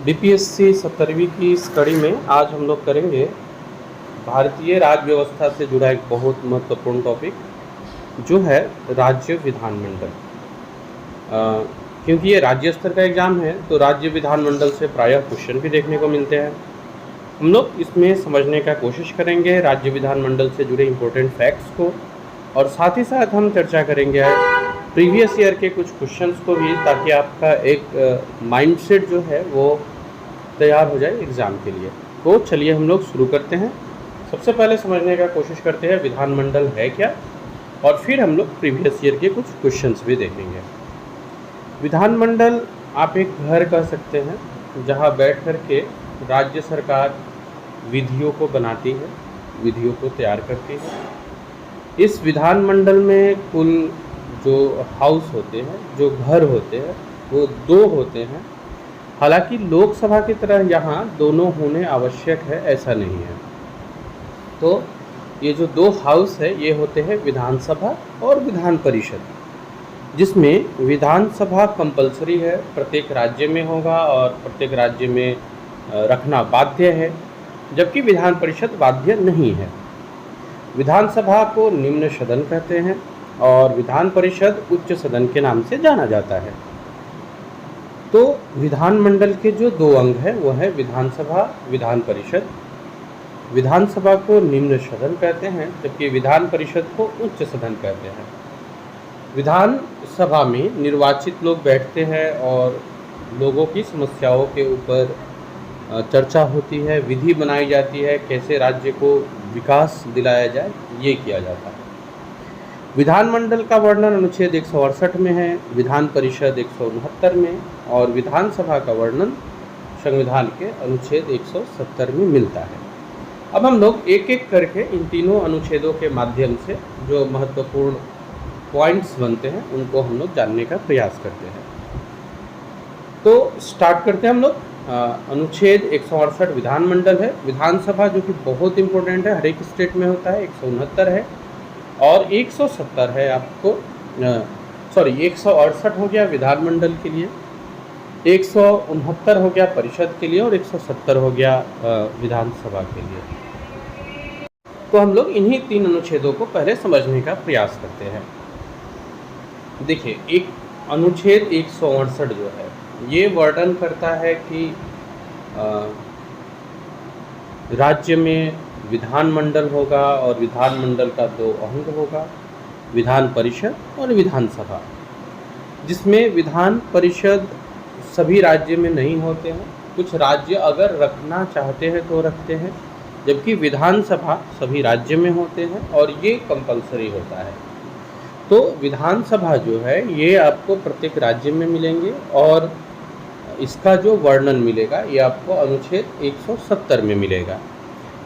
BPSC 17वीं की इस कड़ी में आज हम लोग करेंगे भारतीय राज्य व्यवस्था से जुड़ा एक बहुत महत्वपूर्ण टॉपिक जो है राज्य विधानमंडल। क्योंकि ये राज्य स्तर का एग्ज़ाम है तो राज्य विधानमंडल से प्रायः क्वेश्चन भी देखने को मिलते हैं। हम लोग इसमें समझने का कोशिश करेंगे राज्य विधानमंडल से जुड़े इम्पोर्टेंट फैक्ट्स को, और साथ ही साथ हम चर्चा करेंगे प्रीवियस ईयर के कुछ क्वेश्चंस को भी, ताकि आपका एक माइंडसेट जो है वो तैयार हो जाए एग्ज़ाम के लिए। तो चलिए हम लोग शुरू करते हैं। सबसे पहले समझने का कोशिश करते हैं विधानमंडल है क्या, और फिर हम लोग प्रीवियस ईयर के कुछ क्वेश्चंस भी देखेंगे। विधानमंडल आप एक घर कह सकते हैं जहां बैठ कर के राज्य सरकार विधियों को बनाती है, विधियों को तैयार करती है। इस विधानमंडल में कुल जो हाउस होते हैं, जो घर होते हैं, वो 2 होते हैं। हालांकि लोकसभा की तरह यहाँ दोनों होने आवश्यक है, ऐसा नहीं है। तो ये जो 2 हाउस है ये होते हैं विधानसभा और विधान परिषद, जिसमें विधानसभा कंपलसरी है, प्रत्येक राज्य में होगा और प्रत्येक राज्य में रखना बाध्य है, जबकि विधान परिषद बाध्य नहीं है। विधानसभा को निम्न सदन कहते हैं और विधान परिषद उच्च सदन के नाम से जाना जाता है। तो विधानमंडल के जो 2 अंग हैं वो है विधानसभा, विधान परिषद। विधानसभा को निम्न सदन कहते हैं जबकि विधान परिषद को उच्च सदन कहते हैं। विधानसभा में निर्वाचित लोग बैठते हैं और लोगों की समस्याओं के ऊपर चर्चा होती है, विधि बनाई जाती है, कैसे राज्य को विकास दिलाया जाए, ये किया जाता है। विधानमंडल का वर्णन अनुच्छेद 168 में है, विधान परिषद 169 में, और विधानसभा का वर्णन संविधान के अनुच्छेद 170 में मिलता है। अब हम लोग एक एक करके इन तीनों अनुच्छेदों के माध्यम से जो महत्वपूर्ण पॉइंट्स बनते हैं उनको हम लोग जानने का प्रयास करते हैं। तो स्टार्ट करते हैं हम लोग। अनुच्छेद 168 विधानमंडल है। विधानसभा जो कि बहुत इंपॉर्टेंट है, हर एक स्टेट में होता है, 169 है, और 170 है आपको 168 हो गया विधानमंडल के लिए, 169 हो गया परिषद के लिए, और 170 हो गया विधानसभा के लिए। तो हम लोग इन्हीं 3 अनुच्छेदों को पहले समझने का प्रयास करते हैं। देखिए, एक अनुच्छेद 168 जो है ये वर्णन करता है कि राज्य में विधानमंडल होगा और विधानमंडल का 2 अंग होगा, विधान परिषद और विधानसभा, जिसमें विधान परिषद सभी राज्य में नहीं होते हैं। कुछ राज्य अगर रखना चाहते हैं तो रखते हैं, जबकि विधानसभा सभी राज्य में होते हैं और ये कंपलसरी होता है। तो विधानसभा जो है ये आपको प्रत्येक राज्य में मिलेंगे, और इसका जो वर्णन मिलेगा ये आपको अनुच्छेद 170 में मिलेगा।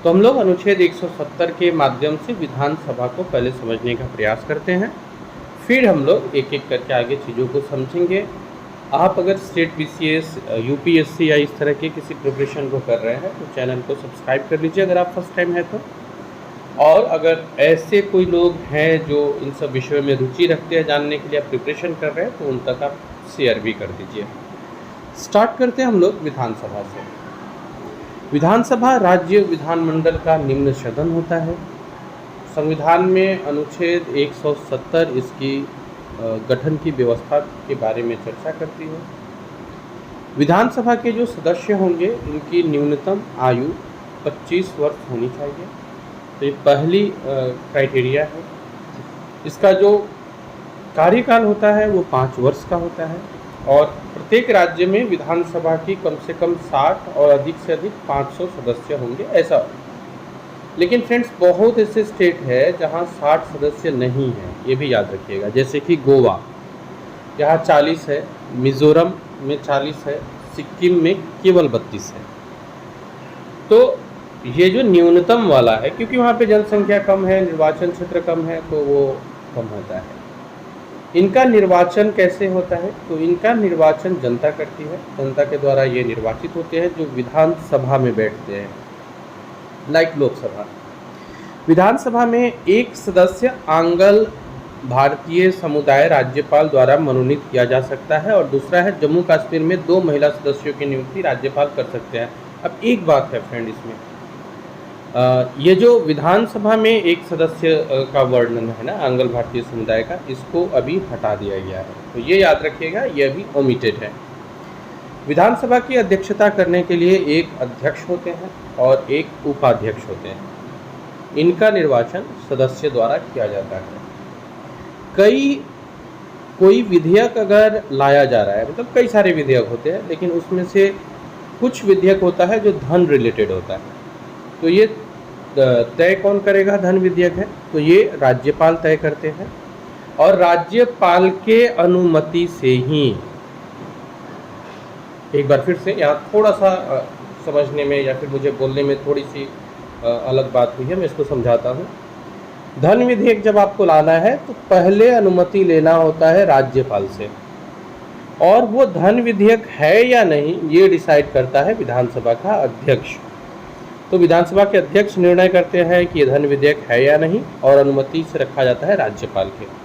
तो हम लोग अनुच्छेद 170 के माध्यम से विधानसभा को पहले समझने का प्रयास करते हैं, फिर हम लोग एक एक करके आगे चीज़ों को समझेंगे। आप अगर स्टेट बीसीएस, यूपीएससी या इस तरह के किसी प्रिपरेशन को कर रहे हैं तो चैनल को सब्सक्राइब कर लीजिए अगर आप फर्स्ट टाइम है तो, और अगर ऐसे कोई लोग हैं जो इन सब विषयों में रुचि रखते हैं, जानने के लिए आप प्रिपरेशन कर रहे हैं, तो उन तक आप शेयर भी कर दीजिए। स्टार्ट करते हैं हम लोग विधानसभा से। विधानसभा राज्य विधानमंडल का निम्न सदन होता है। संविधान में अनुच्छेद 170 इसकी गठन की व्यवस्था के बारे में चर्चा करती है। विधानसभा के जो सदस्य होंगे उनकी न्यूनतम आयु 25 वर्ष होनी चाहिए। तो ये पहली क्राइटेरिया है। इसका जो कार्यकाल होता है वो 5 वर्ष का होता है, और प्रत्येक राज्य में विधानसभा की कम से कम 60 और अधिक से अधिक 500 सदस्य होंगे, ऐसा। लेकिन फ्रेंड्स, बहुत ऐसे स्टेट है जहां 60 सदस्य नहीं हैं, ये भी याद रखिएगा। जैसे कि गोवा, यहाँ 40 है, मिज़ोरम में 40 है, सिक्किम में केवल 32 है। तो ये जो न्यूनतम वाला है, क्योंकि वहाँ पे जनसंख्या कम है, निर्वाचन क्षेत्र कम है, तो वो कम होता है। इनका निर्वाचन कैसे होता है? तो इनका निर्वाचन जनता करती है, जनता के द्वारा ये निर्वाचित होते हैं जो विधानसभा में बैठते हैं, लाइक लोकसभा। विधानसभा में एक सदस्य आंगल भारतीय समुदाय राज्यपाल द्वारा मनोनीत किया जा सकता है, और दूसरा है जम्मू कश्मीर में 2 महिला सदस्यों की नियुक्ति राज्यपाल कर सकते हैं। अब एक बात है फ्रेंड इसमें, ये जो विधानसभा में एक सदस्य का वर्णन है ना आंग्ल भारतीय समुदाय का, इसको अभी हटा दिया गया है, तो ये याद रखिएगा, ये अभी ओमिटेड है। विधानसभा की अध्यक्षता करने के लिए एक अध्यक्ष होते हैं और एक उपाध्यक्ष होते हैं। इनका निर्वाचन सदस्य द्वारा किया जाता है। कोई विधेयक अगर लाया जा रहा है, मतलब कई सारे विधेयक होते हैं, लेकिन उसमें से कुछ विधेयक होता है जो धन रिलेटेड होता है, तो ये तय कौन करेगा? धन विधेयक है, तो ये राज्यपाल तय करते हैं, और राज्यपाल के अनुमति से ही, एक बार फिर से यहाँ थोड़ा सा समझने में या फिर मुझे बोलने में थोड़ी सी अलग बात हुई है, मैं इसको समझाता हूँ। धन विधेयक जब आपको लाना है तो पहले अनुमति लेना होता है राज्यपाल से, और वो धन विधेयक है या नहीं ये डिसाइड करता है विधानसभा का अध्यक्ष। तो विधानसभा के अध्यक्ष निर्णय करते हैं कि ये धन विधेयक है या नहीं, और अनुमति से रखा जाता है राज्यपाल के।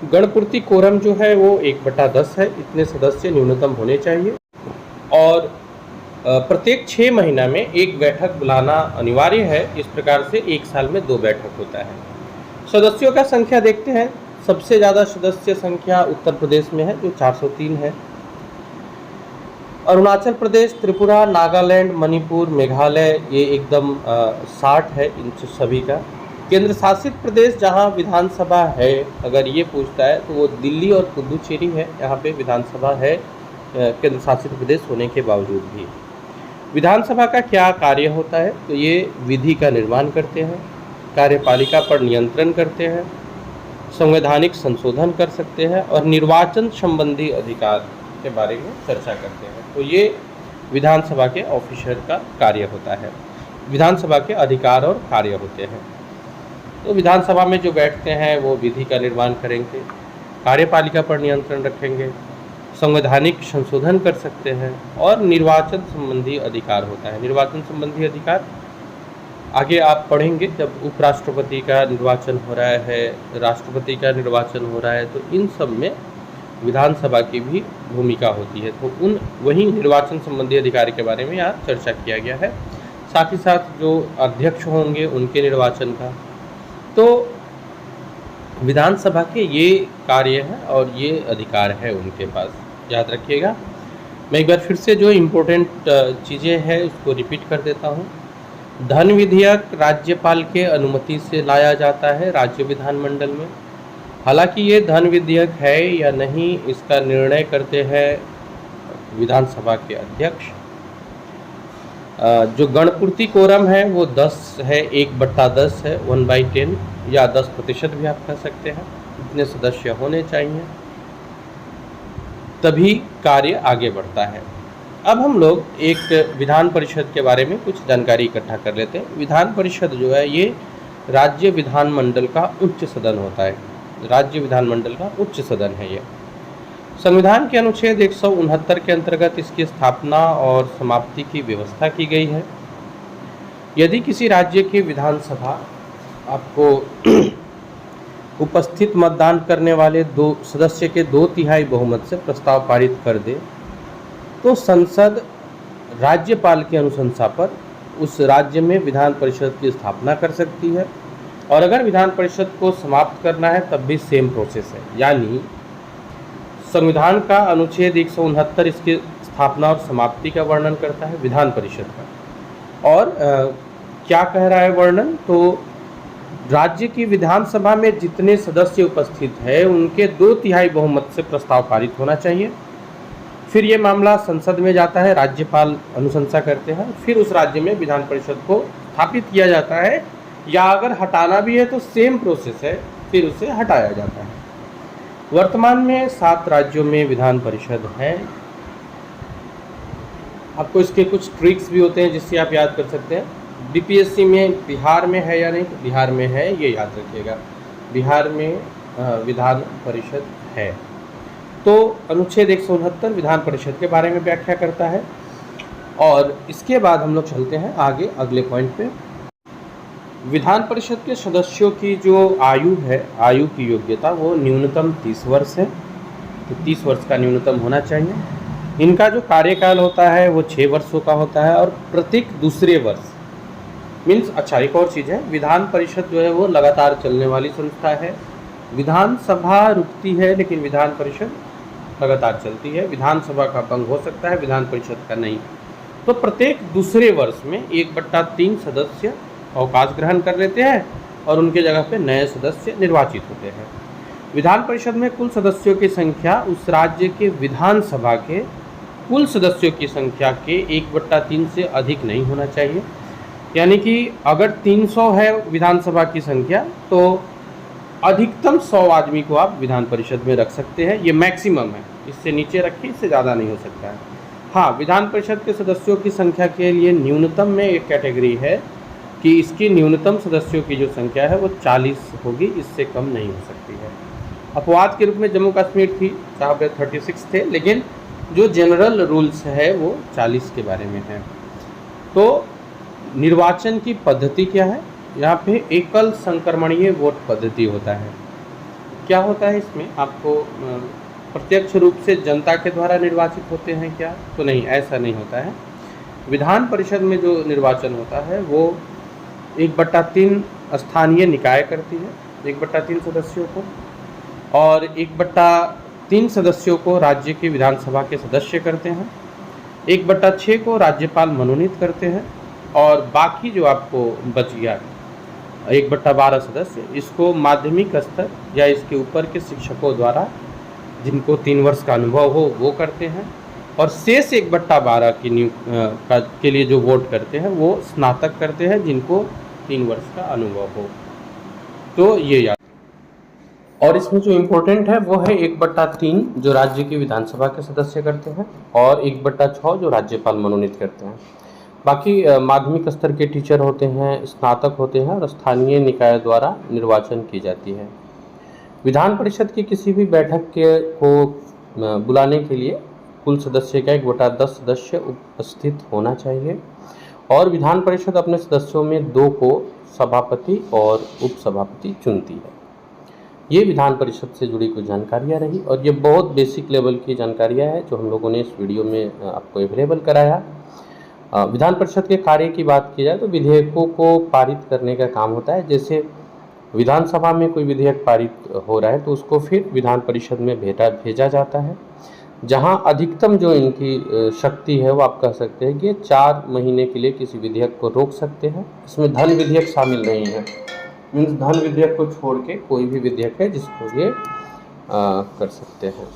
गणपूर्ति कोरम जो है वो 1/10 है, इतने सदस्य न्यूनतम होने चाहिए, और प्रत्येक 6 महीना में एक बैठक बुलाना अनिवार्य है। इस प्रकार से एक साल में 2 बैठक होता है। सदस्यों का संख्या देखते हैं। सबसे ज़्यादा सदस्य संख्या उत्तर प्रदेश में है जो 403 है। अरुणाचल प्रदेश, त्रिपुरा, नागालैंड, मणिपुर, मेघालय ये एकदम 60 है इन सभी का। केंद्र शासित प्रदेश जहां विधानसभा है, अगर ये पूछता है तो वो दिल्ली और पुदुचेरी है। यहाँ पे विधानसभा है केंद्र शासित प्रदेश होने के बावजूद भी। विधानसभा का क्या कार्य होता है? तो ये विधि का निर्माण करते हैं, कार्यपालिका पर नियंत्रण करते हैं, संवैधानिक संशोधन कर सकते हैं, और निर्वाचन संबंधी अधिकार के बारे में चर्चा करते हैं। तो ये विधानसभा के ऑफिसर का कार्य होता है। विधानसभा के अधिकार और कार्य होते हैं। तो विधानसभा में जो बैठते हैं वो विधि का निर्माण करेंगे, कार्यपालिका पर नियंत्रण रखेंगे, संवैधानिक संशोधन कर सकते हैं, और निर्वाचन संबंधी अधिकार होता है। निर्वाचन संबंधी अधिकार आगे आप पढ़ेंगे जब उपराष्ट्रपति का निर्वाचन हो रहा है, राष्ट्रपति का निर्वाचन हो रहा है, तो इन सब में विधानसभा की भी भूमिका होती है। तो वही निर्वाचन संबंधी अधिकार के बारे में यहाँ चर्चा किया गया है। साथ ही साथ जो अध्यक्ष होंगे उनके निर्वाचन का। तो विधानसभा के ये कार्य है और ये अधिकार है उनके पास, याद रखिएगा। मैं एक बार फिर से जो इम्पोर्टेंट चीज़ें हैं उसको रिपीट कर देता हूँ। धन विधेयक राज्यपाल के अनुमति से लाया जाता है राज्य विधानमंडल में। हालांकि ये धन विधेयक है या नहीं इसका निर्णय करते हैं विधानसभा के अध्यक्ष। जो गणपूर्ति कोरम है वो 10 है, 1/10 है, 1/10 या 10% भी आप कह सकते हैं। इतने सदस्य होने चाहिए, तभी कार्य आगे बढ़ता है। अब हम लोग एक विधान परिषद के बारे में कुछ जानकारी इकट्ठा कर लेते हैं। विधान परिषद जो है ये राज्य विधानमंडल का उच्च सदन होता है। राज्य विधानमंडल का उच्च सदन है ये। संविधान के अनुच्छेद 169 के अंतर्गत इसकी स्थापना और समाप्ति की व्यवस्था की गई है। यदि किसी राज्य की विधानसभा आपको उपस्थित मतदान करने वाले 2 सदस्य के 2/3 बहुमत से प्रस्ताव पारित कर दे, तो संसद राज्यपाल की अनुशंसा पर उस राज्य में विधान परिषद की स्थापना कर सकती है। और अगर विधान परिषद को समाप्त करना है तब भी सेम प्रोसेस है। यानी संविधान का अनुच्छेद 169 इसकी स्थापना और समाप्ति का वर्णन करता है विधान परिषद का। और क्या कह रहा है वर्णन? तो राज्य की विधानसभा में जितने सदस्य उपस्थित हैं उनके 2/3 बहुमत से प्रस्ताव पारित होना चाहिए। फिर ये मामला संसद में जाता है, राज्यपाल अनुशंसा करते हैं, फिर उस राज्य में विधान परिषद को स्थापित किया जाता है, या अगर हटाना भी है तो सेम प्रोसेस है, फिर उसे हटाया जाता है। वर्तमान में 7 राज्यों में विधान परिषद है। आपको इसके कुछ ट्रिक्स भी होते हैं जिससे आप याद कर सकते हैं। बीपीएससी में बिहार में है या नहीं? तो बिहार में है, ये याद रखिएगा। बिहार में विधान परिषद है। तो अनुच्छेद 169 विधान परिषद के बारे में व्याख्या करता है। और इसके बाद हम लोग चलते हैं आगे अगले पॉइंट पे। विधान परिषद के सदस्यों की जो आयु है, आयु की योग्यता वो न्यूनतम 30 वर्ष है, तो 30 वर्ष का न्यूनतम होना चाहिए। इनका जो कार्यकाल होता है वो 6 वर्षों का होता है और प्रत्येक दूसरे वर्ष मीन्स अच्छा एक और चीज़ है, विधान परिषद जो है वो लगातार चलने वाली संस्था है। विधानसभा रुकती है लेकिन विधान परिषद लगातार चलती है। विधानसभा का भंग हो सकता है, विधान परिषद का नहीं। तो प्रत्येक दूसरे वर्ष में 1/3 सदस्य अवकाश ग्रहण कर लेते हैं और उनके जगह पे नए सदस्य निर्वाचित होते हैं। विधान परिषद में कुल सदस्यों की संख्या उस राज्य के विधानसभा के कुल सदस्यों की संख्या के 1/3 से अधिक नहीं होना चाहिए। यानी कि अगर 300 है विधानसभा की संख्या तो अधिकतम 100 आदमी को आप विधान परिषद में रख सकते हैं, ये मैक्सिमम है। इससे नीचे रखिए, इससे ज़्यादा नहीं हो सकता है। हाँ, विधान परिषद के सदस्यों की संख्या के लिए न्यूनतम में एक कैटेगरी है कि इसकी न्यूनतम सदस्यों की जो संख्या है वो 40 होगी, इससे कम नहीं हो सकती है। अपवाद के रूप में जम्मू कश्मीर थी, जहाँ पे 36 थे, लेकिन जो जनरल रूल्स है वो 40 के बारे में है। तो निर्वाचन की पद्धति क्या है? यहाँ पे एकल संक्रमणीय वोट पद्धति होता है। क्या होता है इसमें? आपको प्रत्यक्ष रूप से जनता के द्वारा निर्वाचित होते हैं क्या? तो नहीं, ऐसा नहीं होता है। विधान परिषद में जो निर्वाचन होता है वो 1/3 स्थानीय निकाय करती है, 1/3 सदस्यों को, और 1/3 सदस्यों को राज्य की विधानसभा के सदस्य करते हैं, 1/6 को राज्यपाल मनोनीत करते हैं, और बाकी जो आपको बच गया 1/12 सदस्य, इसको माध्यमिक स्तर या इसके ऊपर के शिक्षकों द्वारा जिनको 3 वर्ष का अनुभव हो वो करते हैं, और शेष 1/12 के लिए जो वोट करते हैं वो स्नातक करते हैं जिनको 3 वर्ष का अनुभव हो। तो ये याद। और इसमें जो इम्पोर्टेंट है वो है 1/3 जो राज्य की विधानसभा के सदस्य करते हैं और 1/6 जो राज्यपाल मनोनीत करते हैं। बाकी माध्यमिक स्तर के टीचर होते हैं, स्नातक होते हैं और स्थानीय निकाय द्वारा निर्वाचन की जाती है। विधान परिषद की किसी भी बैठक को बुलाने के लिए कुल सदस्य का 1/10 सदस्य उपस्थित होना चाहिए, और विधान परिषद अपने सदस्यों में 2 को सभापति और उपसभापति चुनती है। ये विधान परिषद से जुड़ी कुछ जानकारियाँ रही, और ये बहुत बेसिक लेवल की जानकारियाँ हैं जो हम लोगों ने इस वीडियो में आपको अवेलेबल कराया। विधान परिषद के कार्य की बात की जाए तो विधेयकों को पारित करने का काम होता है। जैसे विधानसभा में कोई विधेयक पारित हो रहा है तो उसको फिर विधान परिषद में भेजा जाता है, जहां अधिकतम जो इनकी शक्ति है वो आप कह सकते हैं कि 4 महीने के लिए किसी विधेयक को रोक सकते हैं। इसमें धन विधेयक शामिल नहीं है, मीन्स धन विधेयक को छोड़ के कोई भी विधेयक है जिसको ये कर सकते हैं।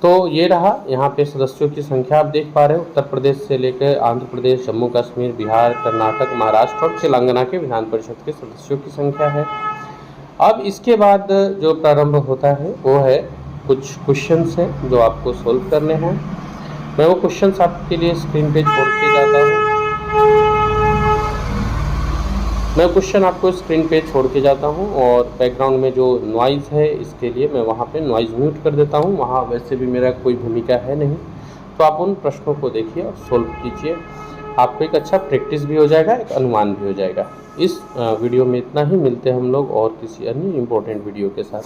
तो ये रहा, यहाँ पे सदस्यों की संख्या आप देख पा रहे हो। उत्तर प्रदेश से लेकर आंध्र प्रदेश, जम्मू कश्मीर, बिहार, कर्नाटक, महाराष्ट्र और तेलंगाना के विधान परिषद के सदस्यों की संख्या है। अब इसके बाद जो प्रारंभ होता है वो है कुछ क्वेश्चंस हैं जो आपको सोल्व करने हैं। मैं वो क्वेश्चंस आपके लिए स्क्रीन पे छोड़ के जाता हूँ। मैं क्वेश्चन आपको स्क्रीन पे छोड़ के जाता हूँ, और बैकग्राउंड में जो नॉइज़ है इसके लिए मैं वहाँ पे नॉइज़ म्यूट कर देता हूँ। वहाँ वैसे भी मेरा कोई भूमिका है नहीं, तो आप उन प्रश्नों को देखिए और सोल्व कीजिए। आपको एक अच्छा प्रैक्टिस भी हो जाएगा, एक अनुमान भी हो जाएगा। इस वीडियो में इतना ही। मिलते हैं हम लोग और किसी अन्य इम्पोर्टेंट वीडियो के साथ।